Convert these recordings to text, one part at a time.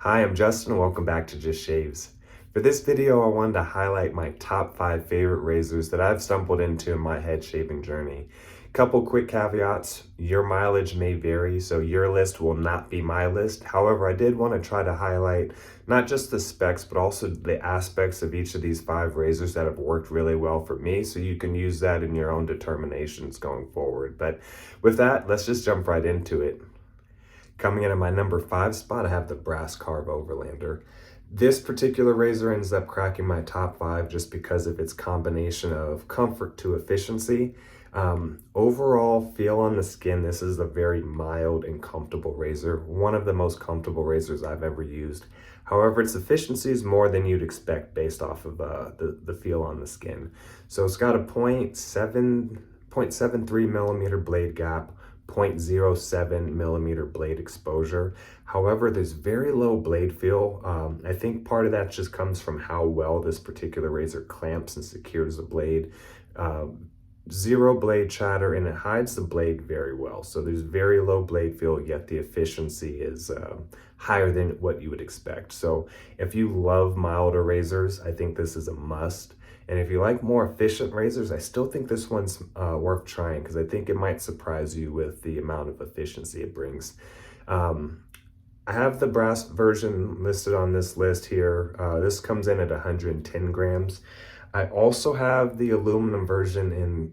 Hi, I'm Justin and welcome back to Just Shaves. For this video, I wanted to highlight my top 5 favorite razors that I've stumbled into in my head shaving journey. Couple quick caveats: your mileage may vary, so your list will not be my list. However, I did want to try to highlight not just the specs, but also the aspects of each of these 5 razors that have worked really well for me, so you can use that in your own determinations going forward. But with that, let's just jump right into it. Coming in at my number 5 spot, I have the brass Karve Overlander. This particular razor ends up cracking my top 5 just because of its combination of comfort to efficiency. Overall feel on the skin, this is a very mild and comfortable razor. One of the most comfortable razors I've ever used. However, its efficiency is more than you'd expect based off of the feel on the skin. So it's got a 0.73 millimeter blade gap, 0.07 millimeter blade exposure. However, there's very low blade feel. I think part of that just comes from how well this particular razor clamps and secures the blade. Zero blade chatter, and it hides the blade very well. So there's very low blade feel, yet the efficiency is higher than what you would expect. So if you love milder razors, I think this is a must. And if you like more efficient razors, I still think this one's worth trying because I think it might surprise you with the amount of efficiency it brings. I have the brass version listed on this list here. This comes in at 110 grams. I also have the aluminum version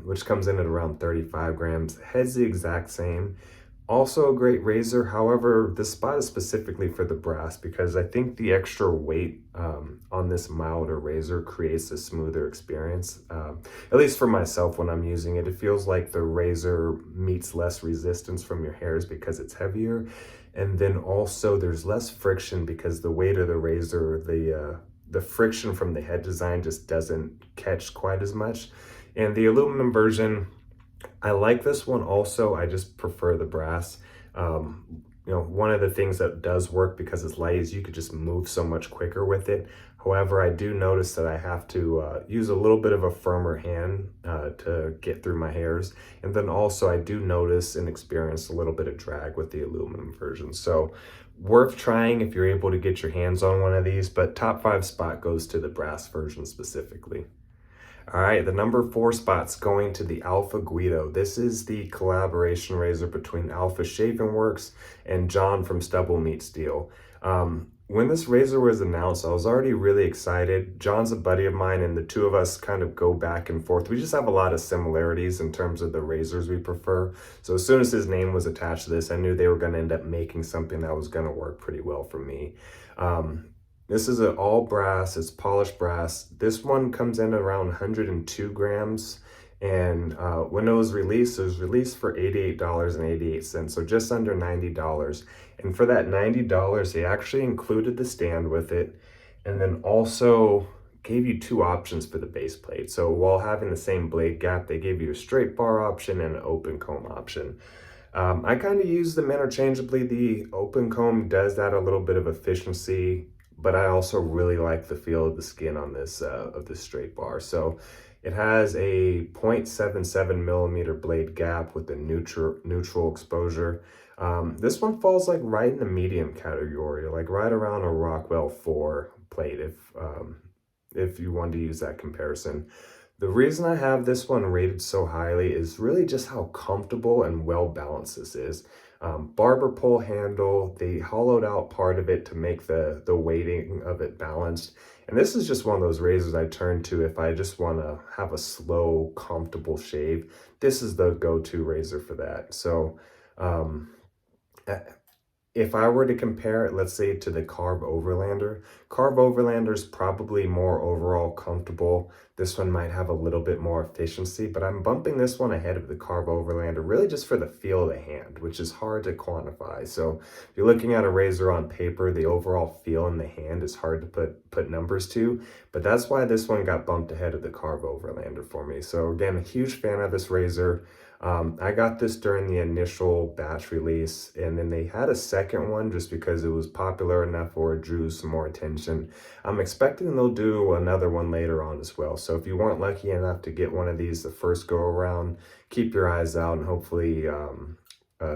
which comes in at around 35 grams. Head's the exact same. Also a great razor. However, this spot is specifically for the brass because I think the extra weight on this milder razor creates a smoother experience. At least for myself when I'm using it, it feels like the razor meets less resistance from your hairs because it's heavier. And then also there's less friction because the weight of the razor, the friction from the head design just doesn't catch quite as much. And the aluminum version, I like this one also. I just prefer the brass. One of the things that does work because it's light is you could just move so much quicker with it. However, I do notice that I have to use a little bit of a firmer hand to get through my hairs. And then also I do notice and experience a little bit of drag with the aluminum version. So worth trying if you're able to get your hands on one of these, but top 5 spot goes to the brass version specifically. All right, the number 4 spot's going to the AlphaGuido. This is the collaboration razor between Alpha Shaving Works and John from Stubble Meat Steel. When this razor was announced, I was already really excited. John's a buddy of mine, and the two of us kind of go back and forth. We just have a lot of similarities in terms of the razors we prefer. So as soon as his name was attached to this, I knew they were going to end up making something that was going to work pretty well for me. This is an all brass, it's polished brass. This one comes in around 102 grams. And when it was released for $88.88, so just under $90. And for that $90, they actually included the stand with it, and then also gave you 2 options for the base plate. So while having the same blade gap, they gave you a straight bar option and an open comb option. I kind of use them interchangeably. The open comb does add a little bit of efficiency, but I also really like the feel of the skin on this of this straight bar. So it has a 0.77 millimeter blade gap with a neutral exposure. This one falls like right in the medium category, like right around a Rockwell 4 plate if you want to use that comparison. The reason I have this one rated so highly is really just how comfortable and well balanced this is. Barber pole handle, they hollowed out part of it to make the weighting of it balanced. And this is just one of those razors I turn to if I just want to have a slow, comfortable shave. This is the go-to razor for that. So if I were to compare it, let's say, to the Karve Overlander is probably more overall comfortable. This one might have a little bit more efficiency, but I'm bumping this one ahead of the Karve Overlander really just for the feel of the hand, which is hard to quantify. So if you're looking at a razor on paper, the overall feel in the hand is hard to put numbers to, but that's why this one got bumped ahead of the Karve Overlander for me. So again, a huge fan of this razor. I got this during the initial batch release, and then they had a second one just because it was popular enough or it drew some more attention. I'm expecting they'll do another one later on as well. So if you weren't lucky enough to get one of these the first go around, keep your eyes out, and hopefully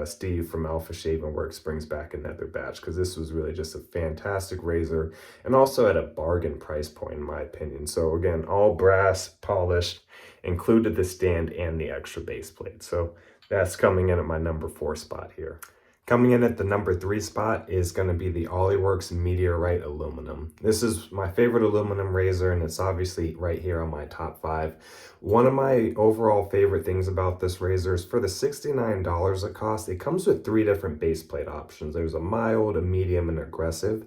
Steve from AlphaGuido brings back another batch, because this was really just a fantastic razor, and also at a bargain price point in my opinion. So again, all brass, polished, included the stand and the extra base plate. So that's coming in at my number 4 spot here. Coming in at the number 3 spot is going to be the OliWorks Meteorite Aluminum. This is my favorite aluminum razor, and it's obviously right here on my top 5. One of my overall favorite things about this razor is for the $69 it costs, it comes with 3 different base plate options. There's a mild, a medium, and aggressive.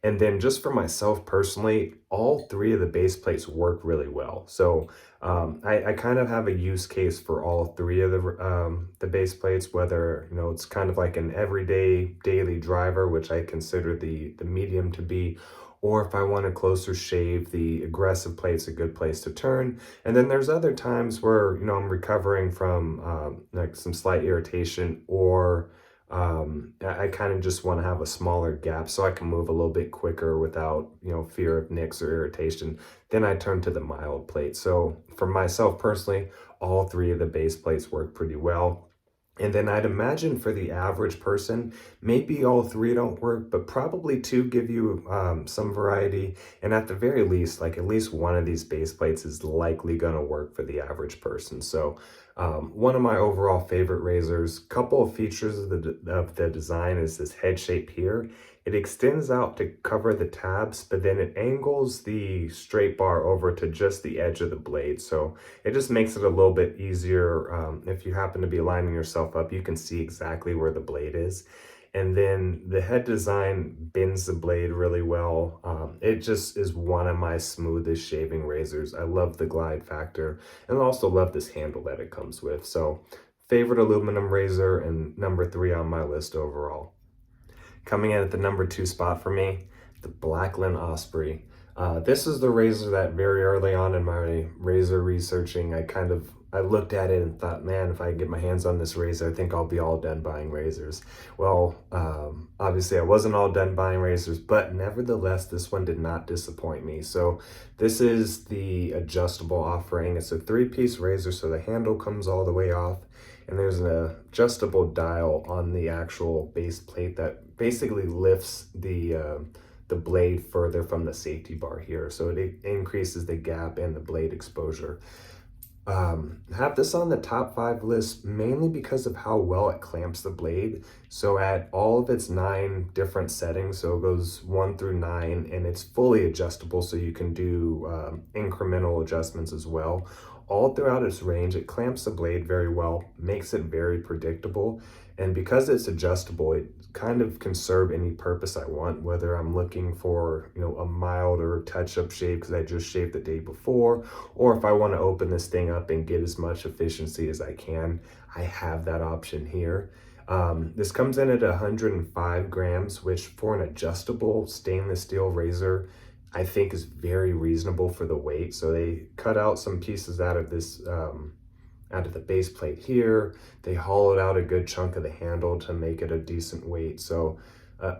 And then just for myself personally, all 3 of the base plates work really well. So I kind of have a use case for all 3 of the base plates, whether, you know, it's kind of like an everyday daily driver, which I consider the medium to be, or if I want a closer shave, the aggressive plate's a good place to turn. And then there's other times where, you know, I'm recovering from like some slight irritation, or I kind of just want to have a smaller gap so I can move a little bit quicker without, you know, fear of nicks or irritation. Then I turn to the mild plate. So for myself personally, all 3 of the base plates work pretty well. And then I'd imagine for the average person, maybe all 3 don't work, but probably 2 give you some variety. And at the very least, like at least one of these base plates is likely going to work for the average person. So one of my overall favorite razors, couple of features of the design is this head shape here. It extends out to cover the tabs, but then it angles the straight bar over to just the edge of the blade. So it just makes it a little bit easier. If you happen to be lining yourself up, you can see exactly where the blade is. And then the head design bends the blade really well. It just is one of my smoothest shaving razors. I love the glide factor, and I also love this handle that it comes with. So favorite aluminum razor, and number 3 on my list overall. Coming in at the number 2 spot for me, the Blackland Osprey. This is the razor that very early on in my razor researching, I looked at it and thought, man, if I get my hands on this razor, I think I'll be all done buying razors. Well, obviously I wasn't all done buying razors, but nevertheless, this one did not disappoint me. So this is the adjustable offering. It's a 3-piece razor, so the handle comes all the way off, and there's an adjustable dial on the actual base plate that basically lifts the blade further from the safety bar here. So it increases the gap and the blade exposure. Have this on the top 5 list mainly because of how well it clamps the blade. So at all of its 9 different settings, so it goes 1 through 9, and it's fully adjustable, so you can do incremental adjustments as well. All throughout its range, it clamps the blade very well, makes it very predictable, and because it's adjustable, it kind of can serve any purpose I want, whether I'm looking for, you know, a mild or touch-up shave because I just shaved the day before, or if I want to open this thing up and get as much efficiency as I can, I have that option here. This comes in at 105 grams, which for an adjustable stainless steel razor, I think is very reasonable for the weight. So they cut out some pieces out of this, out of the base plate here. They hollowed out a good chunk of the handle to make it a decent weight. So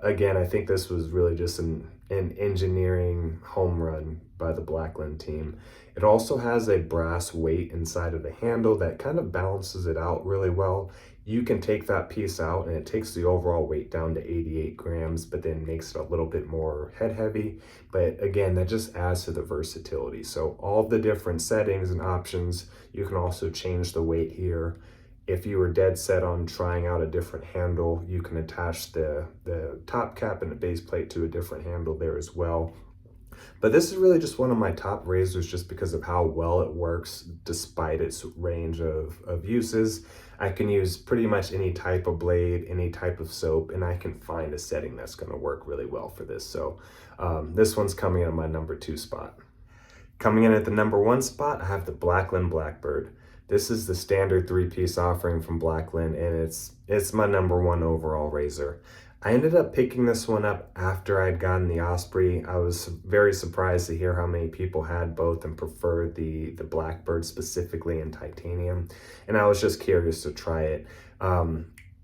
again, I think this was really just an engineering home run by the Blackland team. It also has a brass weight inside of the handle that kind of balances it out really well. You can take that piece out and it takes the overall weight down to 88 grams, but then makes it a little bit more head heavy. But again, that just adds to the versatility. So all the different settings and options, you can also change the weight here. If you were dead set on trying out a different handle, you can attach the top cap and the base plate to a different handle there as well. But this is really just one of my top razors just because of how well it works despite its range of uses. I can use pretty much any type of blade, any type of soap, and I can find a setting that's going to work really well for this. So this one's coming in at my number 2 spot. Coming in at the number 1 spot, I have the Blackland Blackbird. This is the standard 3-piece offering from Blackland, and it's my number 1 overall razor. I ended up picking this one up after I'd gotten the Osprey. I was very surprised to hear how many people had both and preferred the Blackbird specifically in titanium, and I was just curious to try it.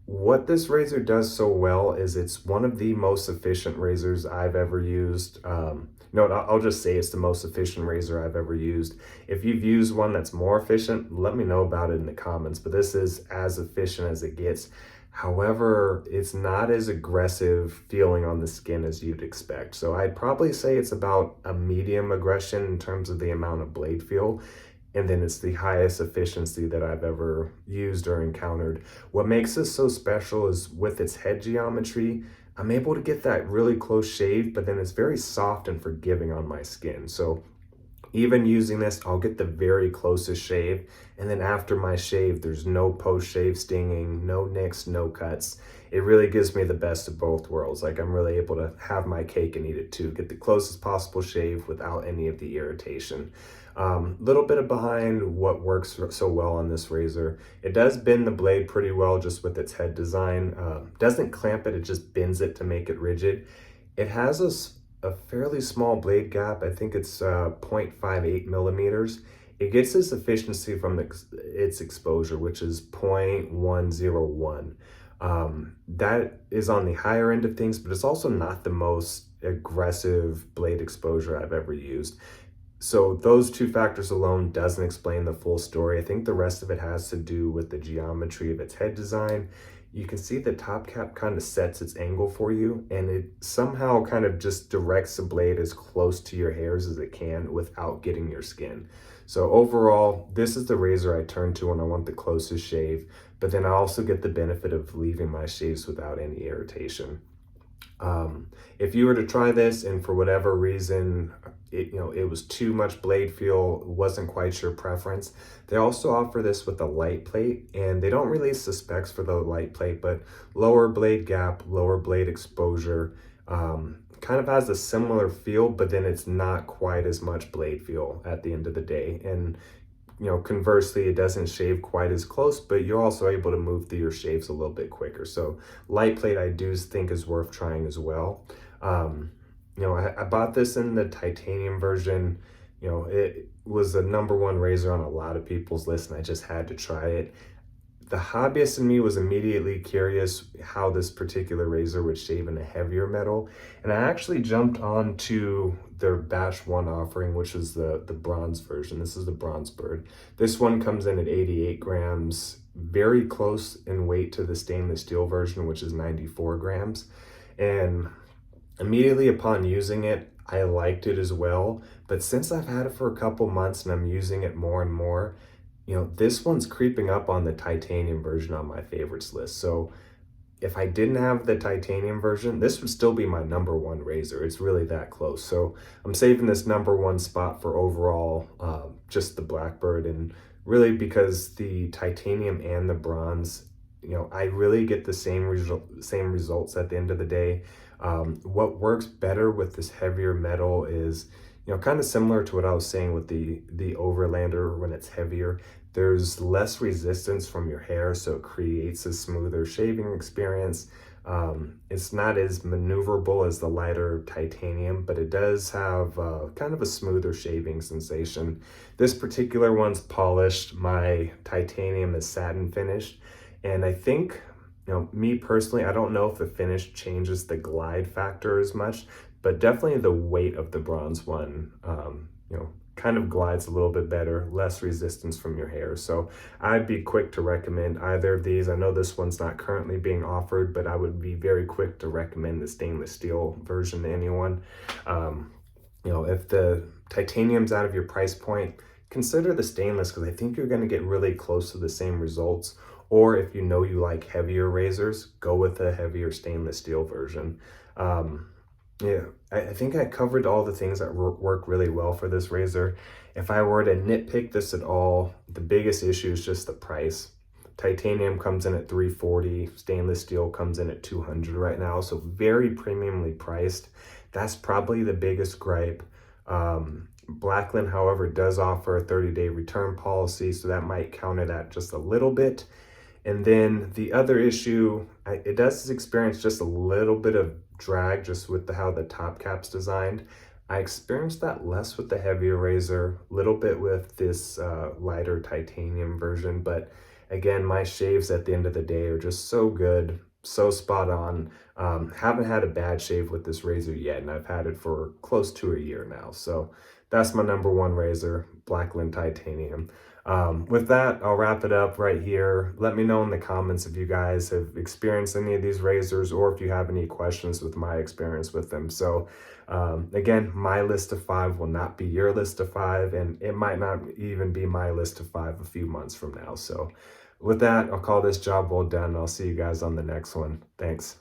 What this razor does so well is it's one of the most efficient razors I've ever used. No, I'll just say it's the most efficient razor I've ever used. If you've used one that's more efficient, let me know about it in the comments, but this is as efficient as it gets. However, it's not as aggressive feeling on the skin as you'd expect. So I'd probably say it's about a medium aggression in terms of the amount of blade feel. And then it's the highest efficiency that I've ever used or encountered. What makes this so special is with its head geometry, I'm able to get that really close shave, but then it's very soft and forgiving on my skin. So even using this, I'll get the very closest shave, and then after my shave, there's no post-shave stinging, no nicks, no cuts. It really gives me the best of both worlds. Like, I'm really able to have my cake and eat it too, get the closest possible shave without any of the irritation. Little bit of behind what works so well on this razor. It does bend the blade pretty well just with its head design. Doesn't clamp it, it just bends it to make it rigid. It has a fairly small blade gap. I think it's 0.58 millimeters. It gets this efficiency from its exposure, which is 0.101. That is on the higher end of things, but it's also not the most aggressive blade exposure I've ever used. So those two factors alone doesn't explain the full story. I think the rest of it has to do with the geometry of its head design. You can see the top cap kind of sets its angle for you, and it somehow kind of just directs the blade as close to your hairs as it can without getting your skin. So overall, this is the razor I turn to when I want the closest shave, but then I also get the benefit of leaving my shaves without any irritation. If you were to try this and for whatever reason, it was too much blade feel, wasn't quite your preference, they also offer this with a light plate, and they don't release the specs for the light plate, but lower blade gap, lower blade exposure, kind of has a similar feel, but then it's not quite as much blade feel at the end of the day. And conversely, it doesn't shave quite as close, but you're also able to move through your shaves a little bit quicker. So light plate, I do think is worth trying as well. I bought this in the titanium version. It was the #1 razor on a lot of people's list, and I just had to try it. The hobbyist in me was immediately curious how this particular razor would shave in a heavier metal, and I actually jumped onto their batch 1 offering, which is the bronze version. This is the Bronze Bird. This one comes in at 88 grams, very close in weight to the stainless steel version, which is 94 grams. And immediately upon using it, I liked it as well, but since I've had it for a couple months and I'm using it more and more, this one's creeping up on the titanium version on my favorites list. So if I didn't have the titanium version, this would still be my #1 razor. It's really that close. So I'm saving this #1 spot for overall, just the Blackbird, and really because the titanium and the bronze, I really get the same results at the end of the day. What works better with this heavier metal is, kind of similar to what I was saying with the Overlander when it's heavier. There's less resistance from your hair, so it creates a smoother shaving experience. It's not as maneuverable as the lighter titanium, but it does have kind of a smoother shaving sensation. This particular one's polished. My titanium is satin finished, and I think, me personally, I don't know if the finish changes the glide factor as much, but definitely the weight of the bronze one, kind of glides a little bit better, less resistance from your hair. So I'd be quick to recommend either of these. I know this one's not currently being offered, but I would be very quick to recommend the stainless steel version to anyone. If the titanium's out of your price point, consider the stainless, because I think you're going to get really close to the same results. Or if you like heavier razors, go with a heavier stainless steel version. Yeah, I think I covered all the things that work really well for this razor. If I were to nitpick this at all, the biggest issue is just the price. Titanium comes in at $340, stainless steel comes in at $200 right now, so very premiumly priced. That's probably the biggest gripe. Blackland, however, does offer a 30-day return policy, so that might counter that just a little bit. And then the other issue, it does experience just a little bit of drag just with how the top cap's designed. I experienced that less with the heavier razor, a little bit with this lighter titanium version, but again, my shaves at the end of the day are just so good, so spot on. Haven't had a bad shave with this razor yet, and I've had it for close to a year now. So that's my #1 razor, Blackland Titanium. With that, I'll wrap it up right here. Let me know in the comments if you guys have experienced any of these razors or if you have any questions with my experience with them. So again, my list of 5 will not be your list of 5, and it might not even be my list of 5 a few months from now. So with that, I'll call this job well done. I'll see you guys on the next one. Thanks.